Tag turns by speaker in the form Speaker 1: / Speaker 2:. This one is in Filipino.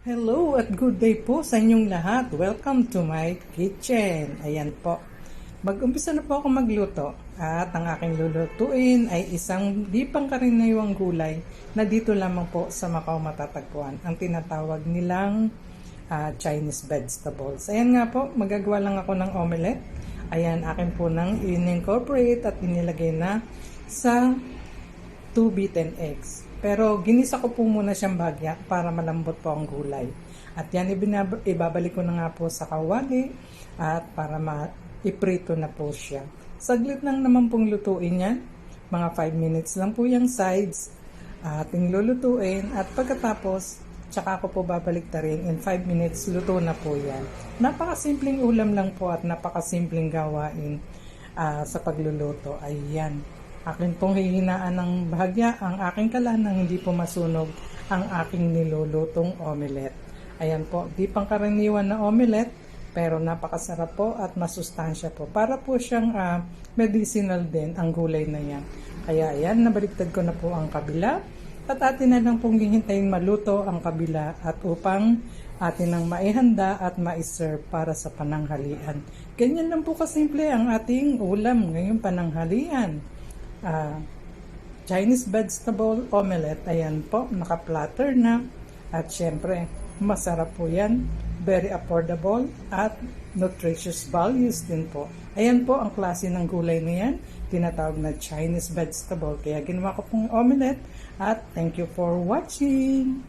Speaker 1: Hello at good day po sa inyong lahat. Welcome to my kitchen. Ayan po. Mag-umpisa na po ako magluto at ang aking lulutuin ay isang di pangkaraniwang gulay na dito lamang po sa Macau matatagpuan. Ang tinatawag nilang Chinese vegetables. Ayan nga po, magagawa lang ako ng omelette. Ayan, akin po nang in-incorporate at inilagay na sa 2 beaten eggs. Pero ginisa ko po muna siyang bagya para malambot po ang gulay. At yan ibabalik ko na nga po sa kawali at para iprito na po siya. Saglit lang naman pong lutuin yan. Mga 5 minutes lang po yung sides. Ating lulutuin at pagkatapos tsaka ko po babalik ta rin. In 5 minutes luto na po yan. Napakasimpleng ulam lang po at napakasimpleng gawain sa pagluluto. Ayan. Akin pong hihinaan ng bahagya ang aking kalan nang hindi po masunog ang aking nilulutong omelette. Ayan po, di pangkaraniwan na omelette pero napakasarap po at masustansya po. Para po siyang medicinal din ang gulay na yan. Kaya ayan, nabaliktad ko na po ang kabila at atin na lang pong hihintayin maluto ang kabila at upang atin nang maihanda at maiserve para sa pananghalian. Ganyan lang po kasimple ang ating ulam ngayong pananghalian. Chinese vegetable omelette. Ayan po, naka-platter na. At syempre, masarap po yan. Very affordable at nutritious values din po. Ayan po ang klase ng gulay na yan. Tinatawag na Chinese vegetable. Kaya ginawa ko pong omelette. At thank you for watching.